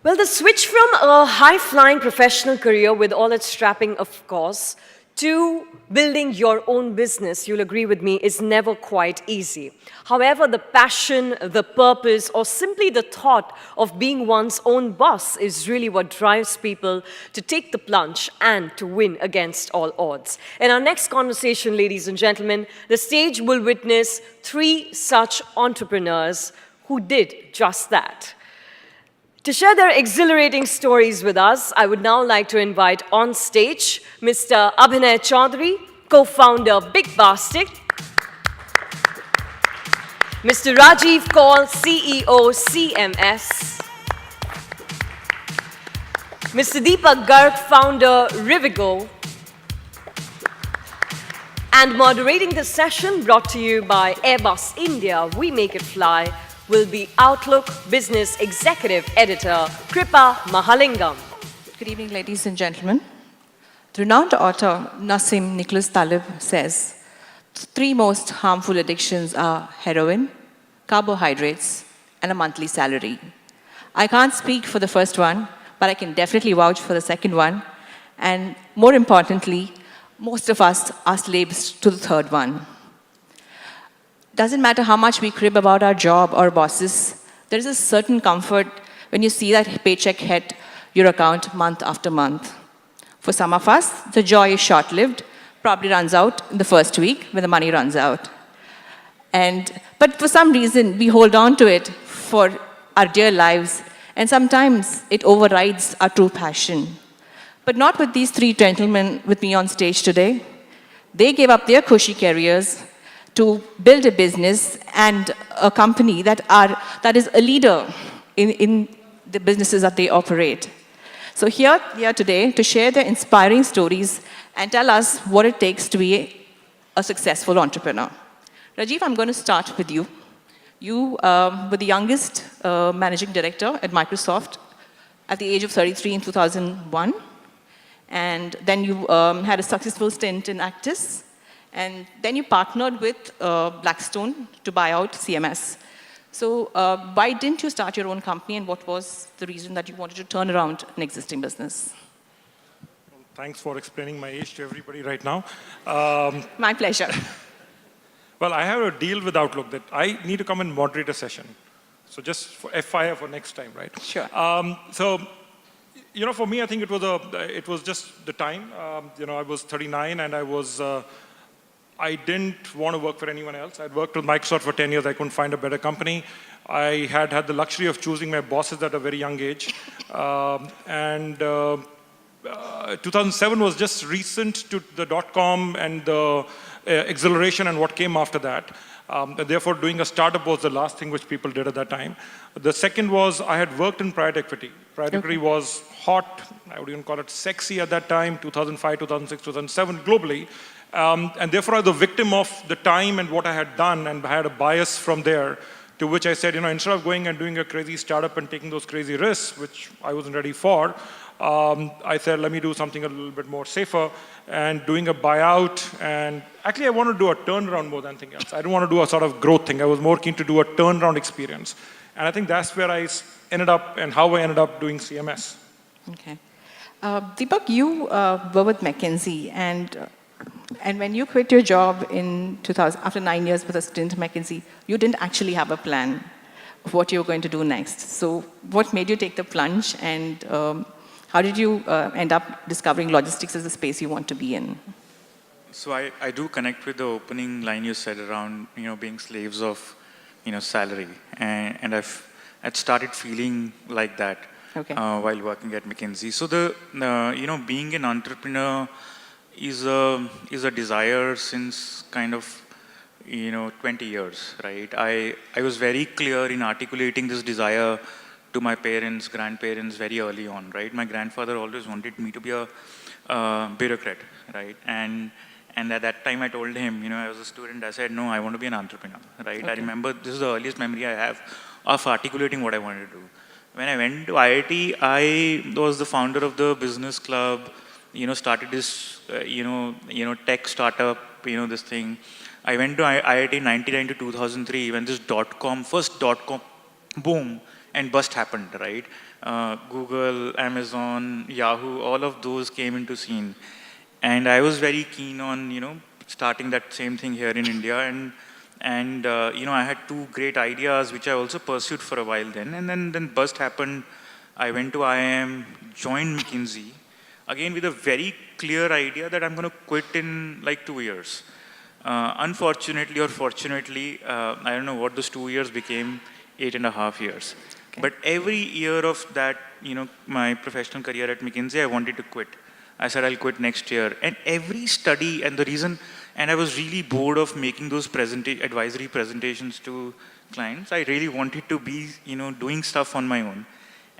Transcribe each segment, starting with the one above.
Well, the switch from a high-flying professional career with all its strapping, of course, to building your own business, you'll agree with me, is never quite easy. However, the passion, the purpose, or simply the thought of being one's own boss is really what drives people to take the plunge and to win against all odds. In our next conversation, ladies and gentlemen, the stage will witness three such entrepreneurs who did just that. To share their exhilarating stories with us, I would now like to invite on stage Mr. Abhinay Choudhary, co-founder Bigbasket, Mr. Rajiv Kaul, CEO CMS, Mr. Deepak Garg, founder Rivigo, and moderating the session brought to you by Airbus India, We Make It Fly, will be Outlook Business Executive Editor Kripa Mahalingam. Good evening, ladies and gentlemen. The renowned author Nassim Nicholas Taleb says, the three most harmful addictions are heroin, carbohydrates, and a monthly salary. I can't speak for the first one, but I can definitely vouch for the second one. And more importantly, most of us are slaves to the third one. Doesn't matter how much we crib about our job or bosses, there is a certain comfort when you see that paycheck hit your account month after month. For some of us, the joy is short-lived, probably runs out in the first week when the money runs out. But for some reason, we hold on to it for our dear lives, and sometimes it overrides our true passion. But not with these three gentlemen with me on stage today. They gave up their cushy careers to build a business and a company that is a leader in the businesses that they operate. So here today to share their inspiring stories and tell us what it takes to be a successful entrepreneur. Rajiv, I'm going to start with you. You were the youngest managing director at Microsoft at the age of 33 in 2001. And then you had a successful stint in Actis. And then you partnered with Blackstone to buy out CMS. So why didn't you start your own company, and what was the reason that you wanted to turn around an existing business? Well, thanks for explaining my age to everybody right now. My pleasure. Well, I have a deal with Outlook that I need to come and moderate a session. So just for FYI for next time, right? Sure. So, for me, I think it was just the time. I was 39 and I didn't want to work for anyone else. I'd worked with Microsoft for 10 years. I couldn't find a better company. I had the luxury of choosing my bosses at a very young age. 2007 was just recent to the dot-com and the exhilaration and what came after that. Therefore, doing a startup was the last thing which people did at that time. The second was I had worked in private equity. Private equity was hot, I would even call it sexy at that time, 2005, 2006, 2007, globally. And therefore, I was the victim of the time and what I had done, and I had a bias from there, to which I said, instead of going and doing a crazy startup and taking those crazy risks, which I wasn't ready for, I said, let me do something a little bit more safer, and doing a buyout. And actually, I want to do a turnaround more than anything else. I don't want to do a sort of growth thing. I was more keen to do a turnaround experience. And I think that's where I ended up and how I ended up doing CMS. Okay. Deepak, you were with McKinsey, and when you quit your job in 2000, after 9 years with a stint at McKinsey, you didn't actually have a plan of what you were going to do next. So what made you take the plunge, and how did you end up discovering logistics as a space you want to be in? So I do connect with the opening line you said around, being slaves of, salary. And I'd started feeling like that while working at McKinsey. So being an entrepreneur is a desire since kind of 20 years, right? I was very clear in articulating this desire to my parents, grandparents very early on, right? My grandfather always wanted me to be a bureaucrat, right? And at that time I told him, I was a student, I said, no, I want to be an entrepreneur, right? Okay. I remember this is the earliest memory I have of articulating what I wanted to do. When I went to IIT, I was the founder of the business club, started this, tech startup, this thing. I went to IIT 99 to 2003 when this first dot-com boom and bust happened, right? Google, Amazon, Yahoo, all of those came into scene. And I was very keen on, starting that same thing here in India. And I had two great ideas, which I also pursued for a while then. And then bust happened. I went to IIM, joined McKinsey, again with a very clear idea that I'm going to quit in like 2 years. Unfortunately or fortunately, I don't know what those 2 years became, 8.5 years. Okay. But every year of that, my professional career at McKinsey, I wanted to quit. I said, I'll quit next year. And every study and the reason, and I was really bored of making those advisory presentations to clients. I really wanted to be, doing stuff on my own.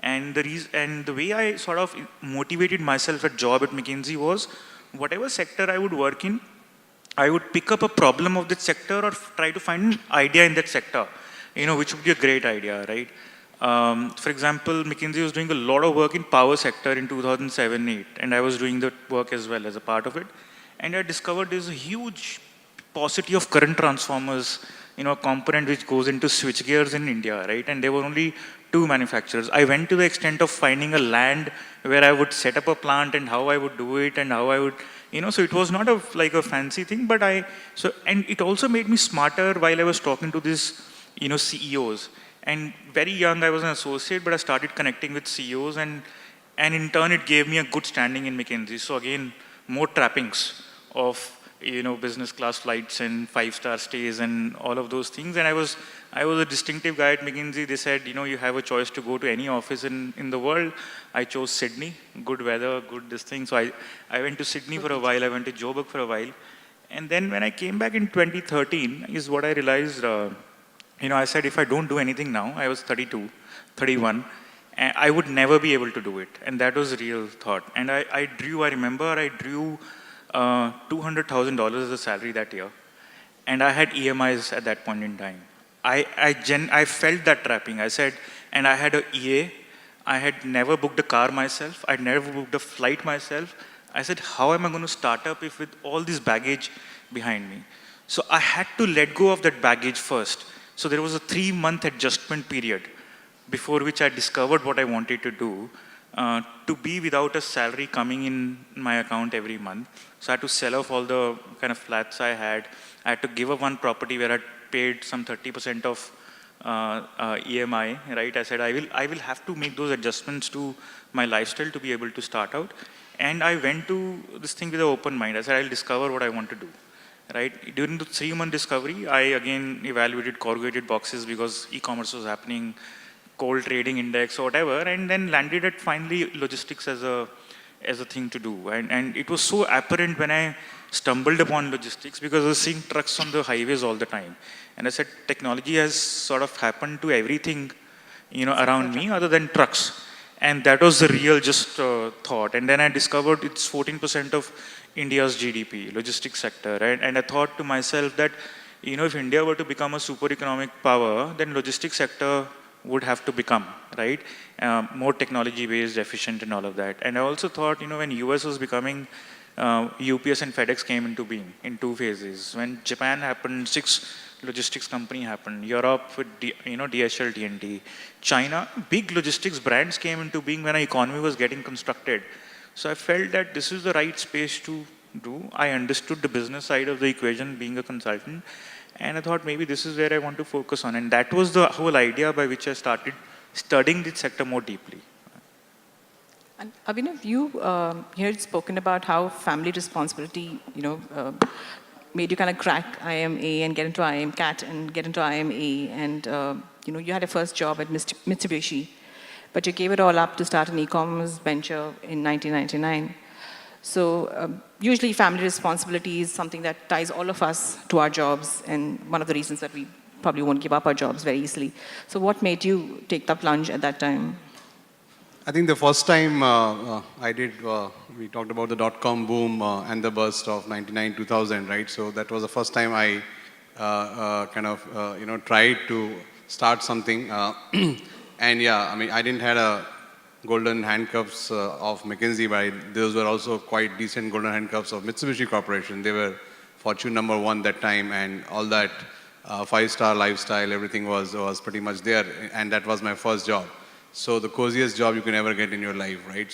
And the way I sort of motivated myself at job at McKinsey was, whatever sector I would work in, I would pick up a problem of that sector or try to find an idea in that sector, which would be a great idea, right? For example, McKinsey was doing a lot of work in power sector in 2007-8, and I was doing that work as well as a part of it. And I discovered there's a huge paucity of current transformers, a component which goes into switchgears in India, right? And there were only 2 manufacturers. I went to the extent of finding a land where I would set up a plant and how I would do it and how I would, so it was not like a fancy thing, but and it also made me smarter while I was talking to these, CEOs. And very young, I was an associate, but I started connecting with CEOs, and in turn, it gave me a good standing in McKinsey. So again, more trappings of, business class flights and 5-star stays and all of those things. And I was a distinctive guy at McKinsey. They said, you have a choice to go to any office in the world. I chose Sydney, good weather, good this thing. So I went to Sydney for a while. I went to Joburg for a while. And then when I came back in 2013 is what I realized, I said, if I don't do anything now, I was 32, 31, and I would never be able to do it. And that was a real thought. And I remember I drew $200,000 as a salary that year. And I had EMIs at that point in time. I felt that trapping. I said, and I had an EA. I had never booked a car myself. I'd never booked a flight myself. I said, how am I going to start up if with all this baggage behind me? So I had to let go of that baggage first. So there was a 3-month adjustment period before which I discovered what I wanted to do, to be without a salary coming in my account every month. So I had to sell off all the kind of flats I had. I had to give up one property where I paid some 30% of EMI, right? I said, I will have to make those adjustments to my lifestyle to be able to start out. And I went to this thing with an open mind. I said, I'll discover what I want to do. Right? During the 3-month discovery, I again evaluated corrugated boxes because e-commerce was happening, coal trading index or whatever, and then landed at finally logistics as a thing to do. And it was so apparent when I stumbled upon logistics because I was seeing trucks on the highways all the time. And I said, technology has sort of happened to everything, around me other than trucks. And that was the real just thought. And then I discovered it's 14% of India's GDP, logistics sector, right? And I thought to myself that, if India were to become a super economic power, then logistics sector would have to become, right? More technology-based, efficient and all of that. And I also thought, when US was becoming, UPS and FedEx came into being in 2 phases. When Japan happened, 6 logistics company happened. Europe with, DHL, TNT. China, big logistics brands came into being when our economy was getting constructed. So I felt that this is the right space to do. I understood the business side of the equation being a consultant. And I thought maybe this is where I want to focus on. And that was the whole idea by which I started studying this sector more deeply. And Abhinay, you here had spoken about how family responsibility, made you kind of crack IMA and get into IMCAT and get into IMA. And, you had a first job at Mitsubishi. But you gave it all up to start an e-commerce venture in 1999. So usually family responsibility is something that ties all of us to our jobs, and one of the reasons that we probably won't give up our jobs very easily. So what made you take the plunge at that time? I think the first time I did, we talked about the dot-com boom and the burst of 99, 2000, right? So that was the first time I tried to start something. And yeah, I mean, I didn't have a golden handcuffs of McKinsey, but those were also quite decent golden handcuffs of Mitsubishi Corporation. They were Fortune #1 that time, and all that five-star lifestyle, everything was pretty much there, and that was my first job. So the coziest job you can ever get in your life, right?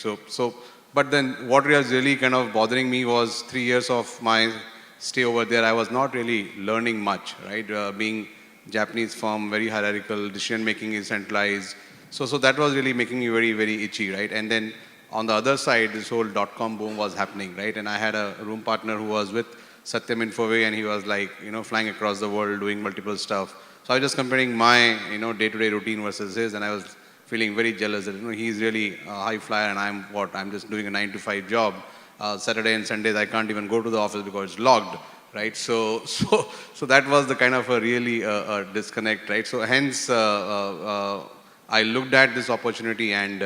But then what was really kind of bothering me was 3 years of my stay over there. I was not really learning much, right? Being Japanese firm, very hierarchical, decision making is centralized. So that was really making me very, very itchy, right? And then on the other side, this whole dot-com boom was happening, right? And I had a room partner who was with Satyam Infoway, and he was like, flying across the world, doing multiple stuff. So I was just comparing my, day-to-day routine versus his, and I was feeling very jealous that, he's really a high flyer, and I'm just doing a 9 to 5 job. Saturday and Sundays, I can't even go to the office because it's logged, right? So that was the kind of a really disconnect, right? So hence, I looked at this opportunity, and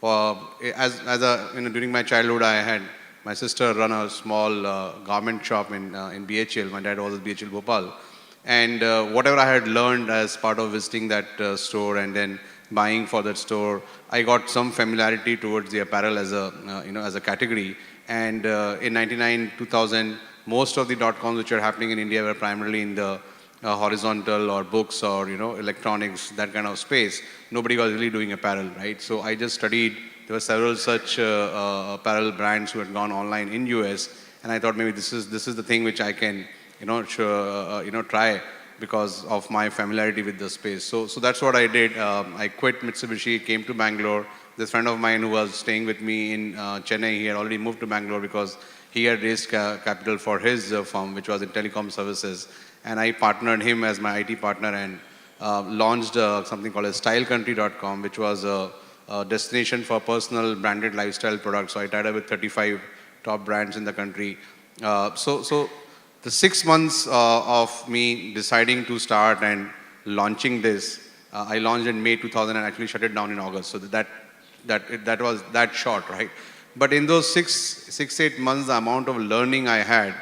during my childhood, I had my sister run a small garment shop in BHL. My dad was at BHL Bhopal. And whatever I had learned as part of visiting that store and then buying for that store, I got some familiarity towards the apparel as a category. And in 99, 2000, most of the dot-coms which are happening in India were primarily in the horizontal or books or, electronics, that kind of space. Nobody was really doing apparel, right? So I just studied. There were several such apparel brands who had gone online in US, and I thought maybe this is the thing which I can, try because of my familiarity with the space. So that's what I did. I quit Mitsubishi, came to Bangalore. This friend of mine who was staying with me in Chennai, he had already moved to Bangalore because he had raised capital for his firm, which was in telecom services. And I partnered him as my IT partner and launched something called stylecountry.com, which was a destination for personal branded lifestyle products. So I tied up with 35 top brands in the country. So the 6 months of me deciding to start and launching this, I launched in May 2000 and actually shut it down in August. So that was that short, right? But in those 8 months, the amount of learning I had,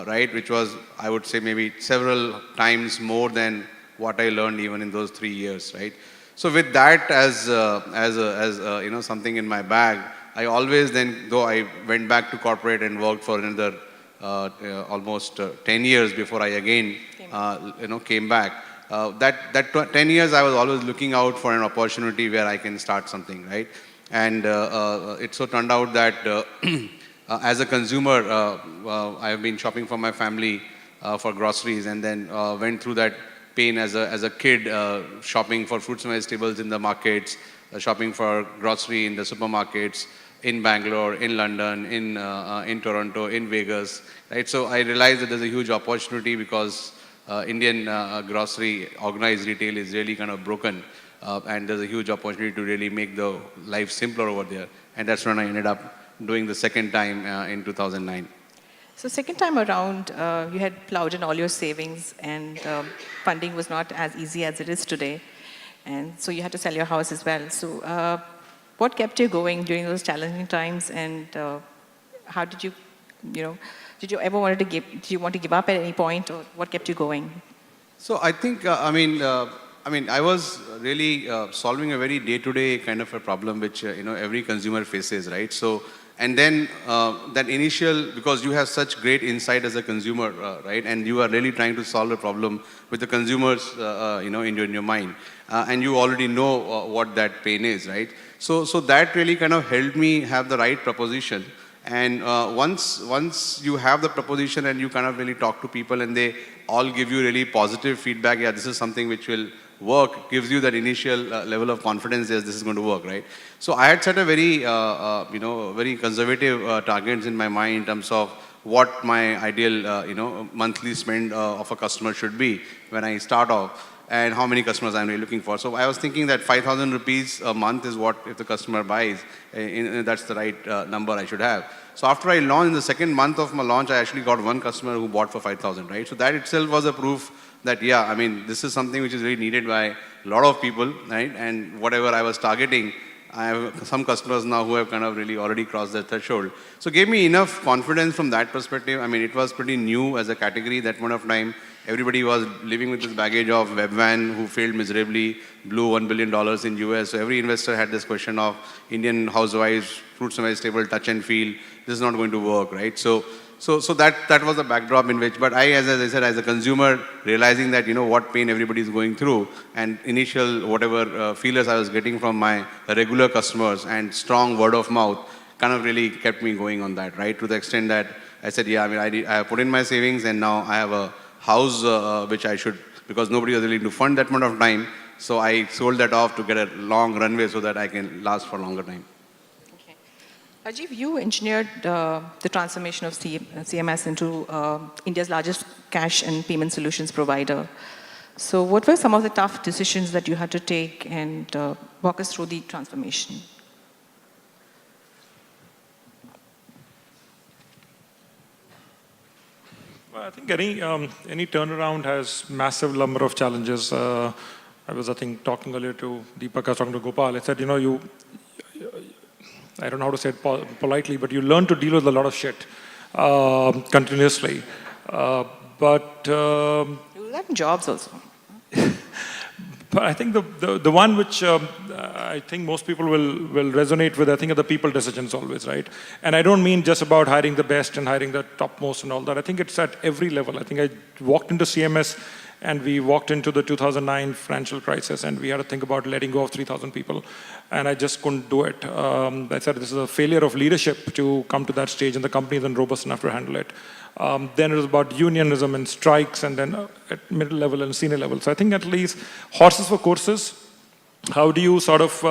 right, which was, I would say, maybe several times more than what I learned even in those 3 years, right? So with that as something in my bag, I always then, though I went back to corporate and worked for another almost 10 years before I again came back. That 10 years I was always looking out for an opportunity where I can start something, right? And it so turned out that as a consumer, I have been shopping for my family for groceries, and then went through that pain as a kid, shopping for fruits and vegetables in the markets, shopping for grocery in the supermarkets, in Bangalore, in London, in Toronto, in Vegas, right? So I realized that there's a huge opportunity because Indian grocery organized retail is really kind of broken, and there's a huge opportunity to really make the life simpler over there. And that's when I ended up doing the second time in 2009. So second time around, you had plowed in all your savings, and funding was not as easy as it is today. And so you had to sell your house as well. So what kept you going during those challenging times, and how did you, did you ever want to give up at any point, or what kept you going? So I think, I was really solving a very day-to-day kind of a problem which, every consumer faces, right? So, and then that initial, because you have such great insight as a consumer, right? And you are really trying to solve a problem with the consumers, in your mind. And you already know what that pain is, right? So that really kind of helped me have the right proposition. And once you have the proposition and you kind of really talk to people and they all give you really positive feedback, yeah, this is something which will work, gives you that initial level of confidence, yes, this is going to work, right? So I had set a very, very conservative targets in my mind in terms of what my ideal, monthly spend of a customer should be when I start off, and how many customers I'm really looking for. So I was thinking that 5,000 rupees a month is what, if the customer buys, that's the right number I should have. So after I launched, in the second month of my launch, I actually got one customer who bought for 5,000, right? So that itself was a proof that, yeah, this is something which is really needed by a lot of people, right? And whatever I was targeting, I have some customers now who have kind of really already crossed that threshold. So it gave me enough confidence from that perspective. It was pretty new as a category that point of time. Everybody was living with this baggage of Webvan who failed miserably, blew $1 billion in US. So every investor had this question of Indian housewives, fruits and vegetables, touch and feel. This is not going to work, right? So So that was the backdrop in which, but as I said, as a consumer, realizing that, what pain everybody is going through, and initial whatever feelers I was getting from my regular customers and strong word of mouth kind of really kept me going on that, right? To the extent that I said, yeah, I mean, I have put in my savings, and now I have a house which I should, because nobody was willing to fund that amount of time. So I sold that off to get a long runway so that I can last for longer time. Okay. Rajiv, you engineered the transformation of CMS into India's largest cash and payment solutions provider. So what were some of the tough decisions that you had to take, and walk us through the transformation? Well, I think any turnaround has massive number of challenges. I was, I think, talking earlier to Deepak, I was talking to Gopal. I said, I don't know how to say it politely, but you learn to deal with a lot of shit continuously. But You do that in jobs also. But I think the one which I think most people will resonate with, I think, are the people decisions always, right? And I don't mean just about hiring the best and hiring the topmost and all that. I think it's at every level. I think I walked into CMS and we walked into the 2009 financial crisis, and we had to think about letting go of 3,000 people. And I just couldn't do it. I said, this is a failure of leadership to come to that stage, and the company isn't robust enough to handle it. Then it was about unionism and strikes, and then at middle level and senior level. So I think at least horses for courses. How do you sort of,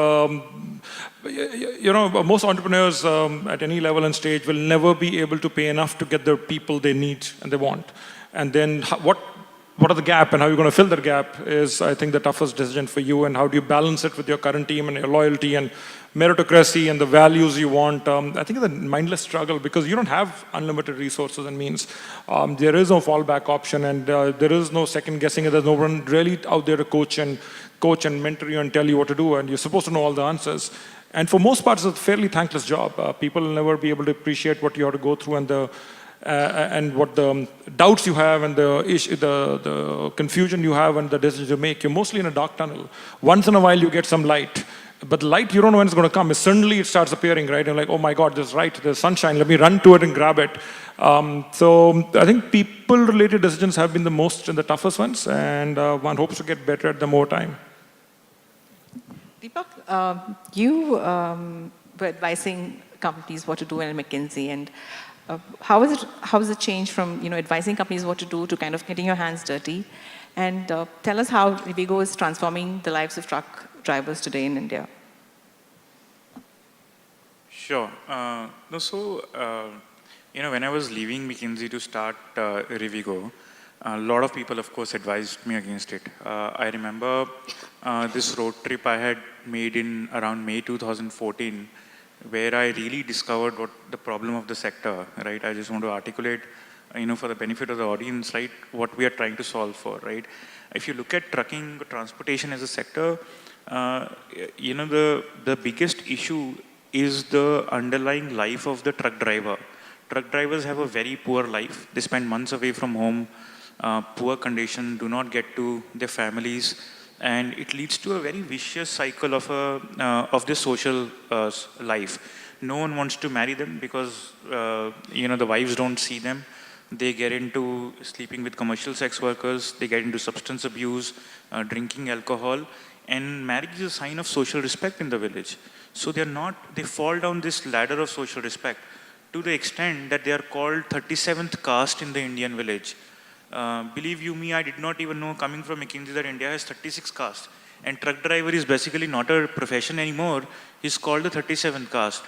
most entrepreneurs at any level and stage will never be able to pay enough to get the people they need and they want. And then what are the gap, and how you're going to fill that gap is, I think, the toughest decision for you. And how do you balance it with your current team and your loyalty and meritocracy and the values you want? I think it's a mindless struggle, because you don't have unlimited resources and means. There is no fallback option, and there is no second guessing. There's no one really out there to coach and mentor you and tell you what to do, and you're supposed to know all the answers. And for most parts, it's a fairly thankless job. People will never be able to appreciate what you have to go through, and what the doubts you have, and the confusion you have, and the decisions you make. You're mostly in a dark tunnel. Once in a while you get some light, but the light, you don't know when it's going to come. Suddenly it starts appearing, right? And like, oh my God, there's light, there's sunshine, let me run to it and grab it. So I think people-related decisions have been the most and the toughest ones, and one hopes to get better at them more time. Deepak, you were advising companies what to do in McKinsey, and how has it changed from advising companies what to do to kind of getting your hands dirty? And tell us how Rivigo is transforming the lives of truck drivers today in India. Sure. When I was leaving McKinsey to start Rivigo, a lot of people, of course, advised me against it. I remember this road trip I had made in around May 2014, where I really discovered what the problem of the sector, right? I just want to articulate, for the benefit of the audience, right, what we are trying to solve for, right? If you look at trucking, transportation as a sector, the biggest issue is the underlying life of the truck driver. Truck drivers have a very poor life. They spend months away from home, poor condition, do not get to their families, and it leads to a very vicious cycle of the social life. No one wants to marry them because the wives don't see them. They get into sleeping with commercial sex workers. They get into substance abuse, drinking alcohol, and marriage is a sign of social respect in the village. So they fall down this ladder of social respect to the extent that they are called 37th caste in the Indian village. Believe you me, I did not even know, coming from McKinsey, that India has 36 castes. And truck driver is basically not a profession anymore. He's called the 37th caste.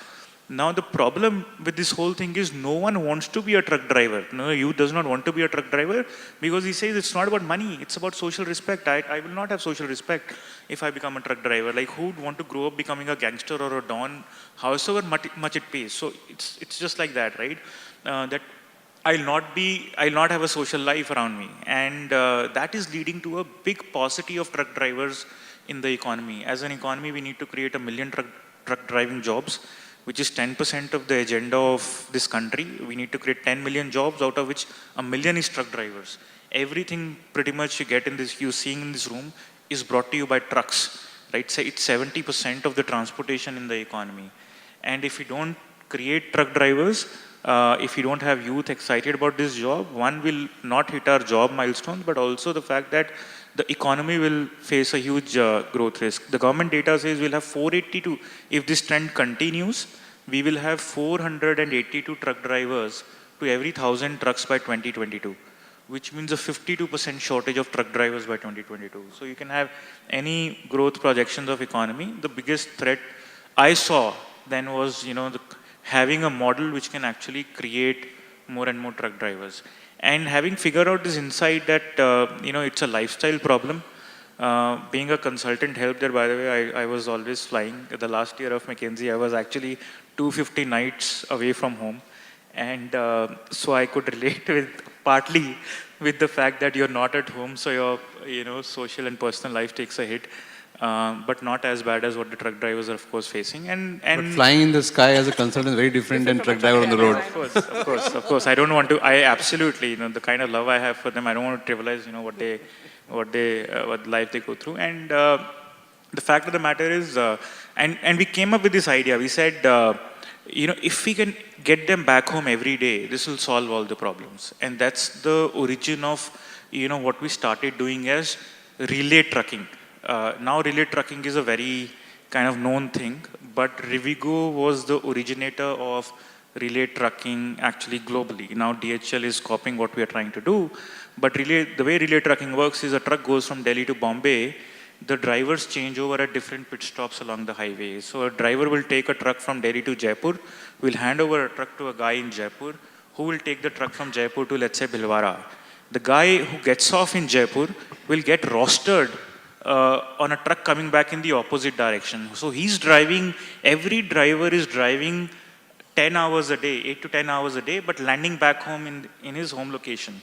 Now the problem with this whole thing is no one wants to be a truck driver. No, youth does not want to be a truck driver because he says it's not about money, it's about social respect. I will not have social respect if I become a truck driver. Like, who would want to grow up becoming a gangster or a don, however much it pays? So it's just like that, right? That I'll not have a social life around me. And that is leading to a big paucity of truck drivers in the economy. As an economy, we need to create 1 million truck driving jobs, which is 10% of the agenda of this country. We need to create 10 million jobs, out of which 1 million is truck drivers. Everything pretty much you're seeing in this room is brought to you by trucks, right? So it's 70% of the transportation in the economy. And if we don't create truck drivers, if you don't have youth excited about this job, one will not hit our job milestones, but also the fact that the economy will face a huge growth risk. The government data says we'll have 482, if this trend continues, we will have 482 truck drivers to every 1,000 trucks by 2022, which means a 52% shortage of truck drivers by 2022. So you can have any growth projections of economy. The biggest threat I saw then was, having a model which can actually create more and more truck drivers. And having figured out this insight that, it's a lifestyle problem. Being a consultant helped there, by the way. I was always flying. The last year of McKinsey, I was actually 250 nights away from home. And so I could relate partly with the fact that you're not at home, so your social and personal life takes a hit. But not as bad as what the truck drivers are, of course, facing. But flying in the sky as a consultant is very different than truck driver on the road. Of course. I don't want to. I absolutely, the kind of love I have for them, I don't want to trivialize, what life they go through. And the fact of the matter is, and we came up with this idea. We said, if we can get them back home every day, this will solve all the problems. And that's the origin of, what we started doing as relay trucking. Now relay trucking is a very kind of known thing, but Rivigo was the originator of relay trucking actually globally. Now DHL is copying what we are trying to do, but the way relay trucking works is a truck goes from Delhi to Bombay, the drivers change over at different pit stops along the highway. So a driver will take a truck from Delhi to Jaipur, will hand over a truck to a guy in Jaipur, who will take the truck from Jaipur to, let's say, Bhilwara. The guy who gets off in Jaipur will get rostered on a truck coming back in the opposite direction. So every driver is driving 10 hours a day, 8 to 10 hours a day, but landing back home in his home location.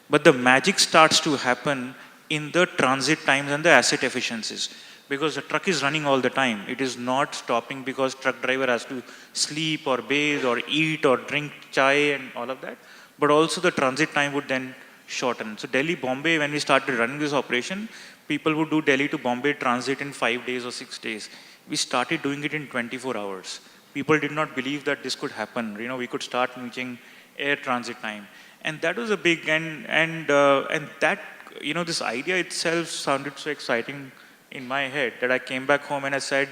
But the magic starts to happen in the transit times and the asset efficiencies, because the truck is running all the time. It is not stopping because truck driver has to sleep or bathe or eat or drink chai and all of that, but also the transit time would then shorten. So Delhi, Bombay, when we started running this operation, people would do Delhi to Bombay transit in 5 days or 6 days. We started doing it in 24 hours. People did not believe that this could happen. We could start meeting air transit time. And that was a big, and that, this idea itself sounded so exciting in my head that I came back home and I said,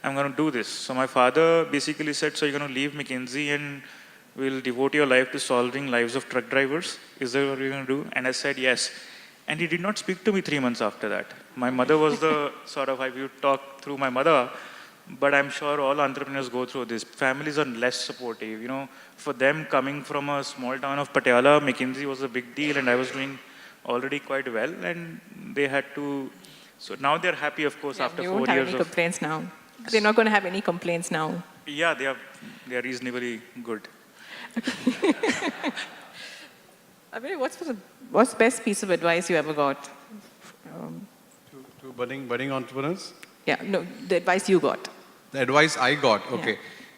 I'm going to do this. So my father basically said, so you're going to leave McKinsey and will devote your life to solving lives of truck drivers? Is that what you're going to do? And I said, yes. And he did not speak to me 3 months after that. My mother was the sort of, I would talk through my mother, but I'm sure all entrepreneurs go through this. Families are less supportive. For them, coming from a small town of Patiala, McKinsey was a big deal, and I was doing already quite well, and they had to. So now they're happy, of course, after 4 years. They won't have any complaints now. They're not going to have any complaints now. Yeah, they are reasonably good. Abhinay, what's the best piece of advice you ever got? To budding entrepreneurs? Yeah, no, the advice you got. The advice I got, okay.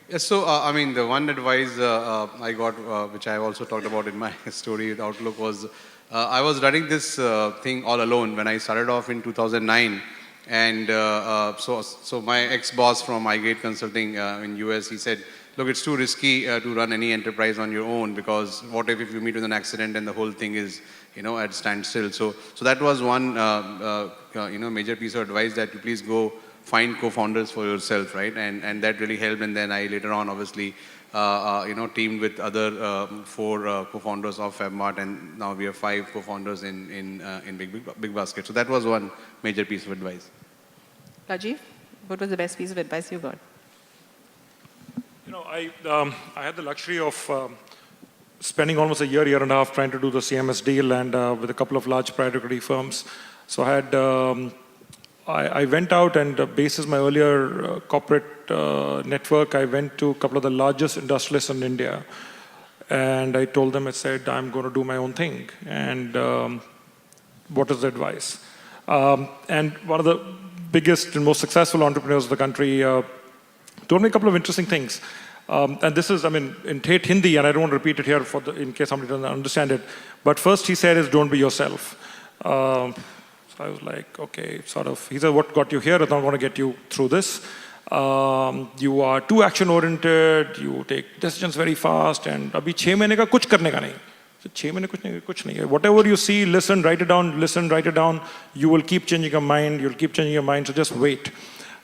Yeah, so, the one advice I got, which I also talked about in my story with Outlook, was I was running this thing all alone when I started off in 2009. And so my ex-boss from iGate Consulting in US, he said, look, it's too risky to run any enterprise on your own, because what if you meet with an accident and the whole thing is, at standstill. So that was one, major piece of advice, that you please go find co-founders for yourself, right? And that really helped. And then I later on, obviously, teamed with other 4 co-founders of FabMart, and now we have 5 co-founders in Bigbasket. So that was one major piece of advice. Rajiv, what was the best piece of advice you got? I had the luxury of spending almost a year and a half trying to do the CMS deal, and with a couple of large private equity firms. So I had, I went out and basis my earlier corporate network, I went to a couple of the largest industrialists in India. And I told them, I said, I'm going to do my own thing. And what is the advice? And one of the biggest and most successful entrepreneurs of the country told me a couple of interesting things. And this is, in Tate Hindi, and I don't want to repeat it here in case somebody doesn't understand it. But first he said is, don't be yourself. So I was like, okay, sort of. He said, what got you here is not going to get you through this. You are too action-oriented, you take decisions very fast, and अभी 6 महीने का कुछ करने का नहीं. So 6 महीने कुछ नहीं है. Whatever you see, listen, write it down, listen, write it down. You will keep changing your mind, you'll keep changing your mind, so just wait.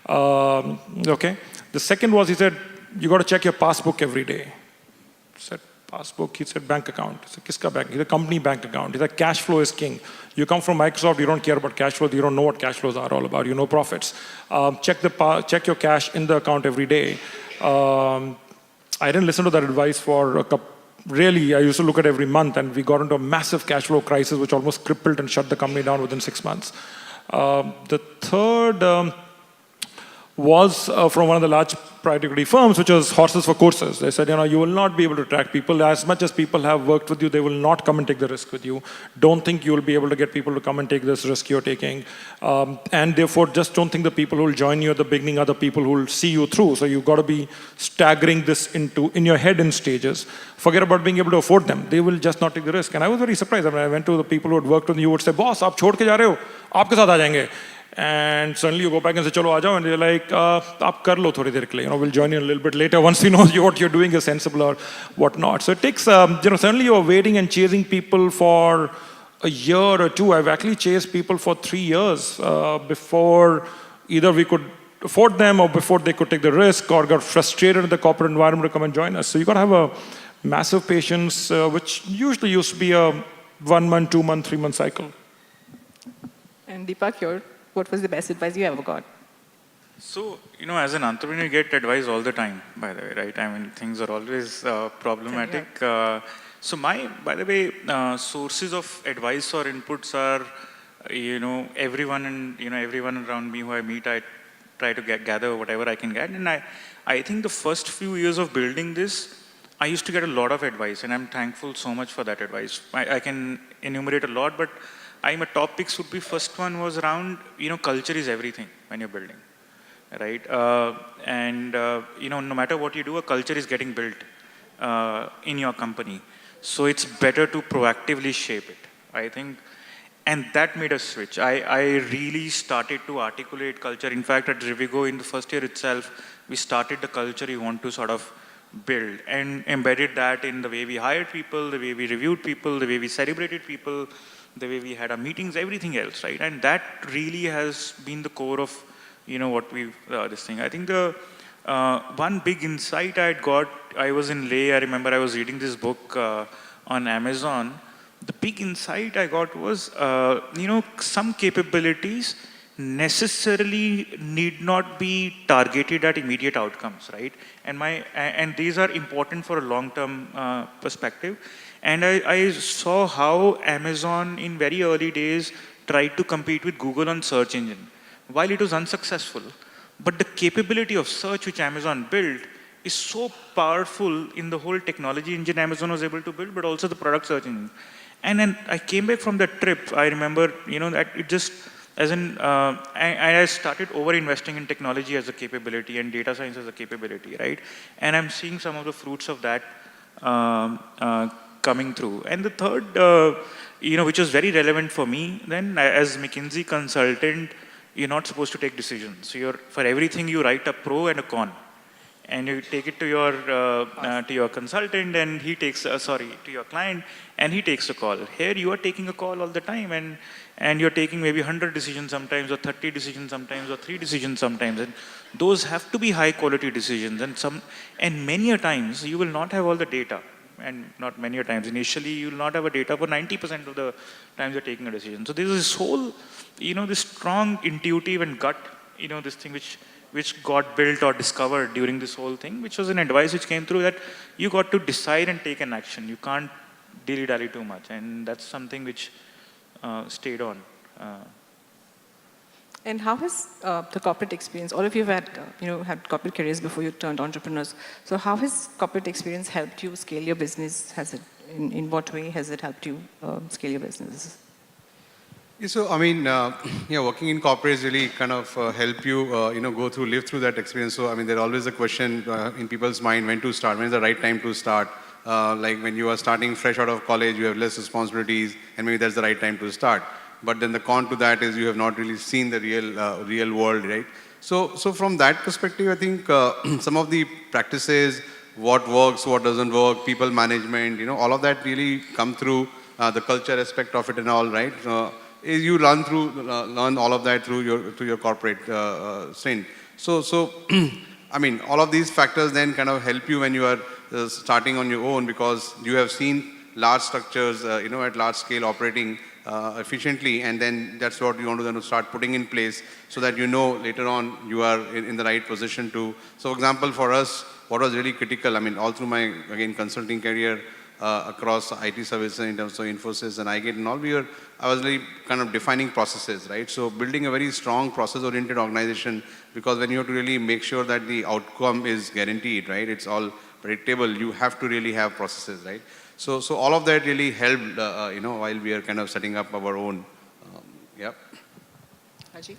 Okay. The second was, he said, you got to check your passbook every day. I said, passbook? He said, bank account. I said, kiska bank? He said, company bank account. He said, cash flow is king. You come from Microsoft, you don't care about cash flow, you don't know what cash flows are all about, you know profits. Check your cash in the account every day. I didn't listen to that advice for a couple. Really, I used to look at every month, and we got into a massive cash flow crisis which almost crippled and shut the company down within 6 months. The third was from one of the large private equity firms, which was horses for courses. They said, you will not be able to track people. As much as people have worked with you, they will not come and take the risk with you. Don't think you will be able to get people to come and take this risk you're taking. And therefore, just don't think the people who will join you at the beginning are the people who will see you through. So you've got to be staggering this in your head in stages. Forget about being able to afford them. They will just not take the risk. And I was very surprised. I went to the people who had worked with you, would say, boss, aap chhod ke ja rahe ho? Aapke saath aa jayenge. And suddenly you go back and say, chalo, aa jao. And they're like, aap kar lo thodi der ke liye. We'll join you a little bit later once we know what you're doing is sensible or whatnot. So it takes, suddenly you're waiting and chasing people for a year or two. I've actually chased people for 3 years before either we could afford them or before they could take the risk or got frustrated in the corporate environment to come and join us. So you got to have a massive patience, which usually used to be a 1 month, 2 month, 3 month cycle. And Deepak, what was the best advice you ever got? So, as an entrepreneur, you get advice all the time, by the way, right? I mean, things are always problematic. So by the way, sources of advice or inputs are, everyone and, everyone around me who I meet, I try to gather whatever I can get. And I think the first few years of building this, I used to get a lot of advice, and I'm thankful so much for that advice. I can enumerate a lot, but my top picks would be, first one was around, culture is everything when you're building, right? No matter what you do, a culture is getting built in your company. So it's better to proactively shape it, I think. And that made a switch. I really started to articulate culture. In fact, at Rivigo, in the first year itself, we started the culture we want to sort of build and embedded that in the way we hired people, the way we reviewed people, the way we celebrated people, the way we had our meetings, everything else, right? And that really has been the core of, what we've, this thing. I think the one big insight I had got, I was in Leh, I remember I was reading this book on Amazon. The big insight I got was, some capabilities necessarily need not be targeted at immediate outcomes, right? And these are important for a long-term perspective. And I saw how Amazon in very early days tried to compete with Google on search engine. While it was unsuccessful, but the capability of search which Amazon built is so powerful in the whole technology engine Amazon was able to build, but also the product search engine. And then I came back from that trip, I remember, that it just, I started over-investing in technology as a capability and data science as a capability, right? And I'm seeing some of the fruits of that coming through. And the third, which was very relevant for me, then as McKinsey consultant, you're not supposed to take decisions. So for everything you write a pro and a con. And you take it to your consultant, and he takes, to your client, and he takes a call. Here you are taking a call all the time, and you're taking maybe 100 decisions sometimes, or 30 decisions sometimes, or 3 decisions sometimes. And those have to be high quality decisions. And many a times you will not have all the data. And not many a times. Initially, you will not have a data for 90% of the times you're taking a decision. So there's this whole, this strong intuitive and gut, this thing which got built or discovered during this whole thing, which was an advice which came through that you got to decide and take an action. You can't dilly-dally too much. And that's something which stayed on. And how has the corporate experience, all of you have had corporate careers before you turned entrepreneurs. So how has corporate experience helped you scale your business? In what way has it helped you scale your business? Yeah, so I mean, working in corporates really kind of help you, live through that experience. So I mean, there's always a question in people's mind when to start, when is the right time to start. Like when you are starting fresh out of college, you have less responsibilities, and maybe that's the right time to start. But then the con to that is you have not really seen the real world, right? So from that perspective, I think some of the practices, what works, what doesn't work, people management, all of that really come through the culture aspect of it and all, right? Is you learn all of that through your corporate stint. So I mean, all of these factors then kind of help you when you are starting on your own, because you have seen large structures, at large scale operating efficiently, and then that's what you want to then start putting in place so that later on you are in the right position to. So, for example, for us, what was really critical, I mean, all through my, again, consulting career across IT services in terms of Infosys and iGate and all, I was really kind of defining processes, right? So building a very strong process-oriented organization, because when you have to really make sure that the outcome is guaranteed, right? It's all predictable. You have to really have processes, right? So all of that really helped, while we are kind of setting up our own. Yep. Rajiv?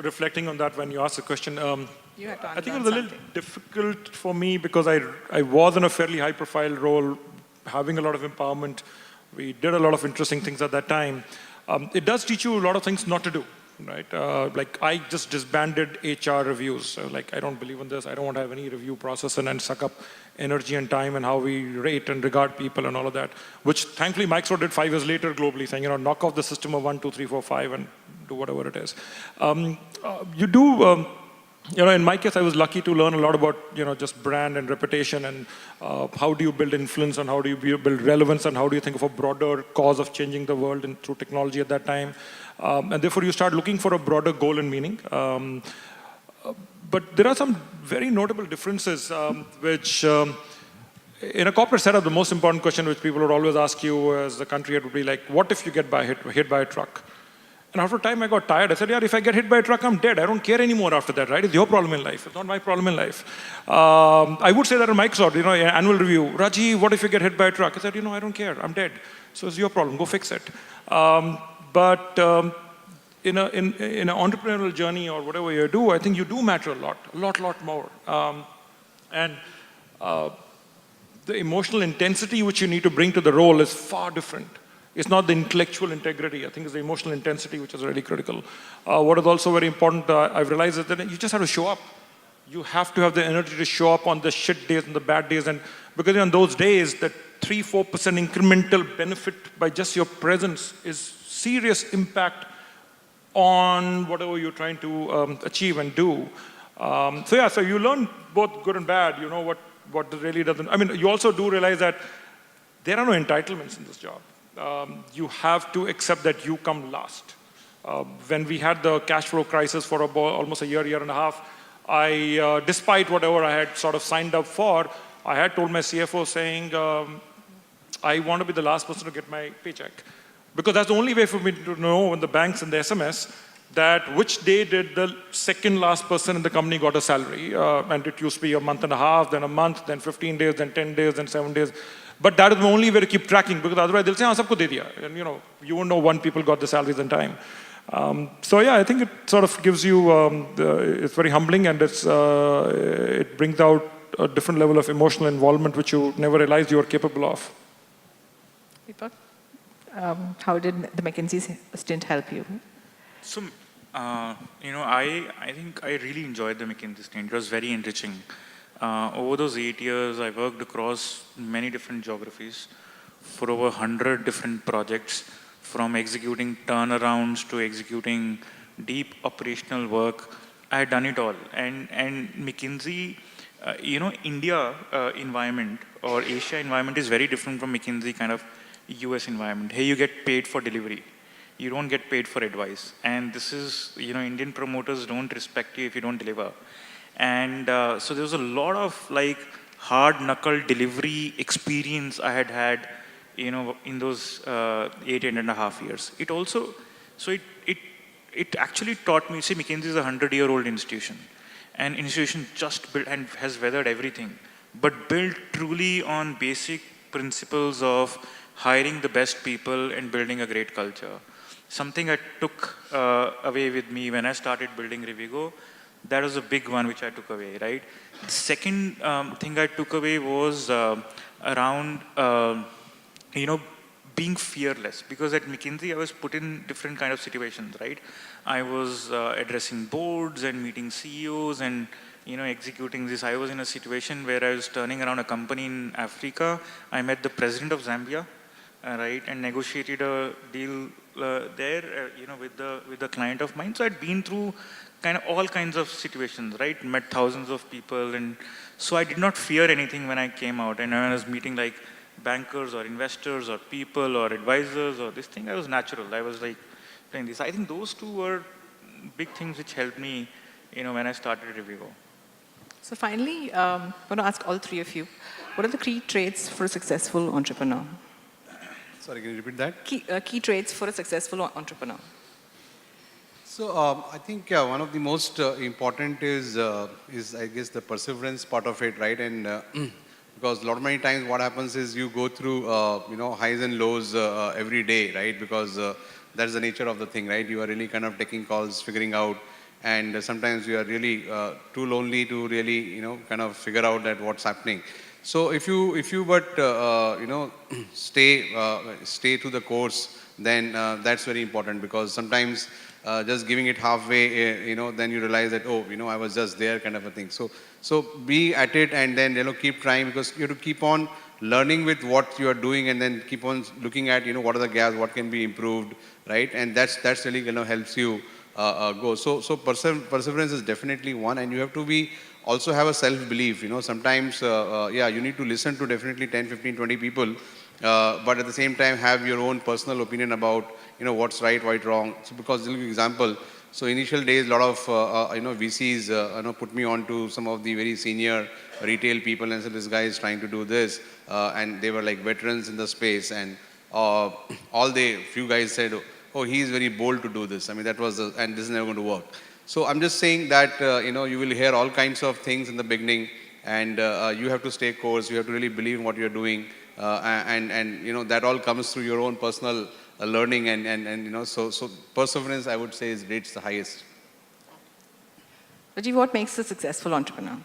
Reflecting on that when you asked the question, You had to I think it unlearn was a little something. difficult for me because I was in a fairly high-profile role, having a lot of empowerment. We did a lot of interesting things at that time. It does teach you a lot of things not to do, right? Like I just disbanded HR reviews. So like I don't believe in this. I don't want to have any review process and suck up energy and time and how we rate and regard people and all of that, which thankfully Microsoft did 5 years later globally, saying, knock off the system of 1, 2, 3, 4, 5 and do whatever it is. You do, in my case, I was lucky to learn a lot about, just brand and reputation and how do you build influence and how do you build relevance and how do you think of a broader cause of changing the world and through technology at that time. And therefore, you start looking for a broader goal and meaning. But there are some very notable differences which, in a corporate setup, the most important question which people would always ask you as the country head would be like, what if you get hit by a truck? And after a time, I got tired. I said, yeah, if I get hit by a truck, I'm dead. I don't care anymore after that, right? It's your problem in life. It's not my problem in life. I would say that in Microsoft, annual review, Rajiv, what if you get hit by a truck? I said, I don't care. I'm dead. So it's your problem. Go fix it. But in an entrepreneurial journey or whatever you do, I think you do matter a lot more. And the emotional intensity which you need to bring to the role is far different. It's not the intellectual integrity. I think it's the emotional intensity which is really critical. What is also very important, I've realized, is that you just have to show up. You have to have the energy to show up on the shit days and the bad days. And because on those days, that 3-4% incremental benefit by just your presence is serious impact on whatever you're trying to achieve and do. So you learn both good and bad, what really doesn't. I mean, you also do realize that there are no entitlements in this job. You have to accept that you come last. When we had the cash flow crisis for almost a year and a half, I, despite whatever I had sort of signed up for, I had told my CFO saying, I want to be the last person to get my paycheck. Because that's the only way for me to know when the banks and the SMS that which day did the second last person in the company got a salary. And it used to be a month and a half, then a month, then 15 days, then 10 days, then 7 days. But that is the only way to keep tracking, because otherwise they'll say, sabko de diya. And you won't know when people got the salaries in time. So yeah, I think it sort of gives you, it's very humbling, and it brings out a different level of emotional involvement which you never realized you were capable of. Deepak, how did the McKinsey stint help you? So, I think I really enjoyed the McKinsey stint. It was very enriching. Over those 8 years, I worked across many different geographies for over 100 different projects, from executing turnarounds to executing deep operational work. I had done it all. And McKinsey, India environment or Asia environment is very different from McKinsey kind of US environment. Here you get paid for delivery. You don't get paid for advice. And this is, Indian promoters don't respect you if you don't deliver. And so there was a lot of hard knuckle delivery experience I had, in those 8.5 years. It also, it actually taught me, see, McKinsey is a 100-year-old institution. An institution just built and has weathered everything, but built truly on basic principles of hiring the best people and building a great culture. Something I took away with me when I started building Rivigo. That was a big one which I took away, right? The second thing I took away was around, being fearless, because at McKinsey I was put in different kind of situations, right? I was addressing boards and meeting CEOs and executing this. I was in a situation where I was turning around a company in Africa. I met the president of Zambia, right, and negotiated a deal there, with the client of mine. So I'd been through kind of all kinds of situations, right? Met thousands of people, and so I did not fear anything when I came out. And when I was meeting like bankers or investors or people or advisors or this thing, I was natural. I was like playing this. I think those two were big things which helped me, when I started Rivigo. So finally, I want to ask all three of you, what are the key traits for a successful entrepreneur? Sorry, can you repeat that? Key traits for a successful entrepreneur. So I think one of the most important is I guess the perseverance part of it, right? And because a lot many times what happens is you go through highs and lows every day, right? Because that's the nature of the thing, right? You are really kind of taking calls, figuring out, and sometimes you are really too lonely to really kind of figure out that what's happening. So if you but stay to the course, then that's very important, because sometimes just giving it halfway, then you realize that, oh, I was just there, kind of a thing. So be at it, and then keep trying, because you have to keep on learning with what you are doing, and then keep on looking at what are the gaps, what can be improved, right? And that's really helps you go. So perseverance is definitely one, and you have to be also have a self-belief. Sometimes you need to listen to definitely 10, 15, 20 people, but at the same time have your own personal opinion about what's right, what's wrong. So because, to give you an example, so initial days, a lot of VCs put me on to some of the very senior retail people and said, this guy is trying to do this, and they were like veterans in the space, and few guys said, oh, he is very bold to do this. I mean, that was and this is never going to work. So I'm just saying that you will hear all kinds of things in the beginning, and you have to stay course. You have to really believe in what you're doing, and that all comes through your own personal learning, and so perseverance, I would say, is rates the highest. Rajiv, what makes a successful entrepreneur?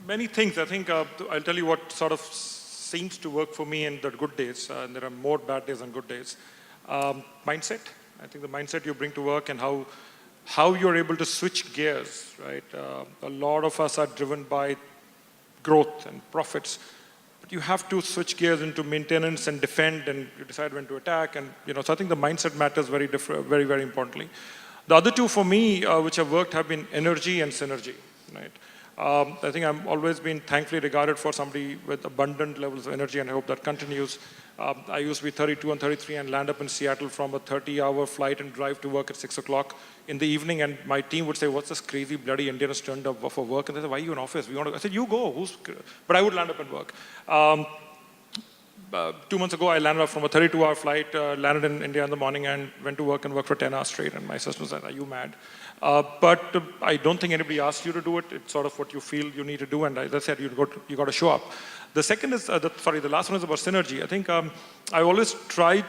Many things. I think I'll tell you what sort of seems to work for me in the good days, and there are more bad days than good days. Mindset. I think the mindset you bring to work, and how you're able to switch gears, right? A lot of us are driven by growth and profits, but you have to switch gears into maintenance and defend, and you decide when to attack, and so I think the mindset matters very, very importantly. The other two for me, which have worked, have been energy and synergy, right? I think I've always been thankfully regarded for somebody with abundant levels of energy, and I hope that continues. I used to be 32 and 33 and land up in Seattle from a 30-hour flight and drive to work at 6 o'clock in the evening, and my team would say, what's this crazy bloody Indian has turned up for work? And they said, why are you in office? We want to. I said, you go. But I would land up at work. 2 months ago, I landed up from a 32-hour flight, landed in India in the morning, and went to work and worked for 10 hours straight. And my sister said, are you mad? But I don't think anybody asked you to do it. It's sort of what you feel you need to do. And as I said, you got to show up. The second is, the last one is about synergy. I think I always tried,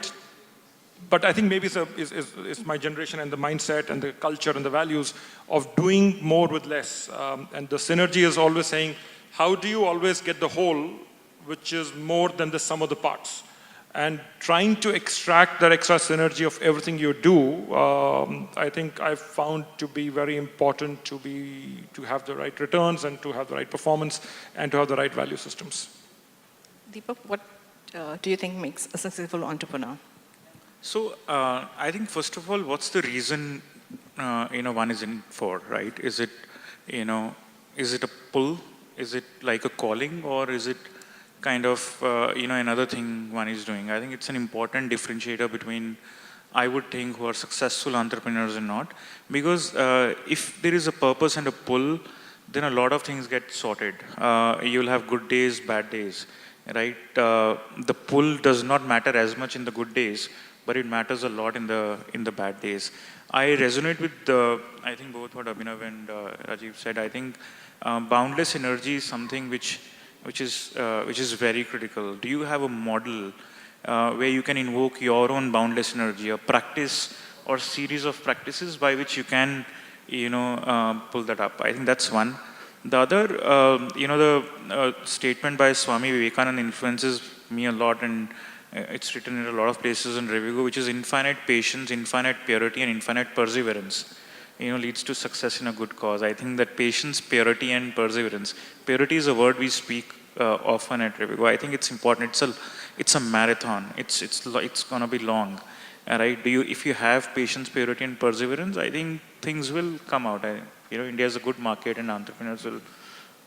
but I think maybe it's my generation and the mindset and the culture and the values of doing more with less. And the synergy is always saying, how do you always get the whole, which is more than the sum of the parts? And trying to extract that extra synergy of everything you do, I think I've found to be very important to have the right returns and to have the right performance and to have the right value systems. Deepak, what do you think makes a successful entrepreneur? So I think first of all, what's the reason one is in for, right? Is it a pull? Is it like a calling, or is it kind of another thing one is doing? I think it's an important differentiator between, I would think, who are successful entrepreneurs and not, because if there is a purpose and a pull, then a lot of things get sorted. You'll have good days, bad days, right? The pull does not matter as much in the good days, but it matters a lot in the bad days. I resonate with I think both what Abhinav and Rajiv said. I think boundless energy is something which is very critical. Do you have a model where you can invoke your own boundless energy, a practice or series of practices by which you can, pull that up? I think that's one. The other, the statement by Swami Vivekananda influences me a lot, and it's written in a lot of places in Rivigo, which is infinite patience, infinite purity, and infinite perseverance. Leads to success in a good cause. I think that patience, purity, and perseverance. Purity is a word we speak often at Rivigo. I think it's important. It's a marathon. It's gonna be long, right? If you have patience, purity, and perseverance, I think things will come out. India is a good market, and entrepreneurs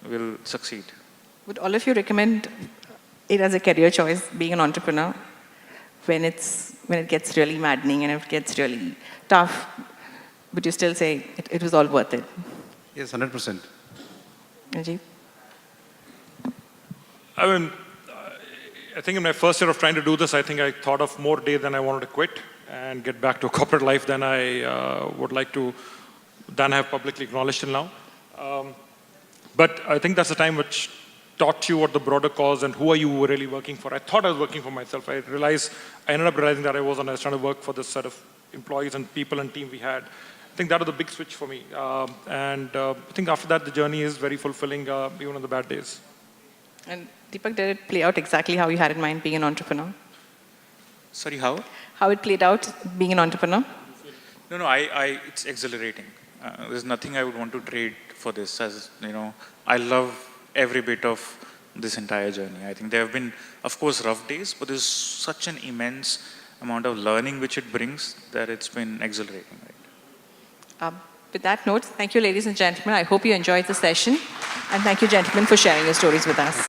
will succeed. Would all of you recommend it as a career choice, being an entrepreneur, when it gets really maddening and it gets really tough? Would you still say it was all worth it? Yes, 100%. Rajiv? I think in my first year of trying to do this, I think I thought of more days than I wanted to quit and get back to corporate life than I would like to, than I have publicly acknowledged till now. But I think that's the time which taught you what the broader cause and who are you really working for. I thought I was working for myself. I ended up realizing that I was trying to work for this set of employees and people and team we had. I think that was the big switch for me. I think after that, the journey is very fulfilling, even on the bad days. And Deepak, did it play out exactly how you had in mind being an entrepreneur? Sorry, how? How it played out being an entrepreneur? No, it's exhilarating. There's nothing I would want to trade for this. I love every bit of this entire journey. I think there have been, of course, rough days, but there's such an immense amount of learning which it brings that it's been exhilarating. Right? With that note, thank you, ladies and gentlemen. I hope you enjoyed the session. And thank you, gentlemen, for sharing your stories with us.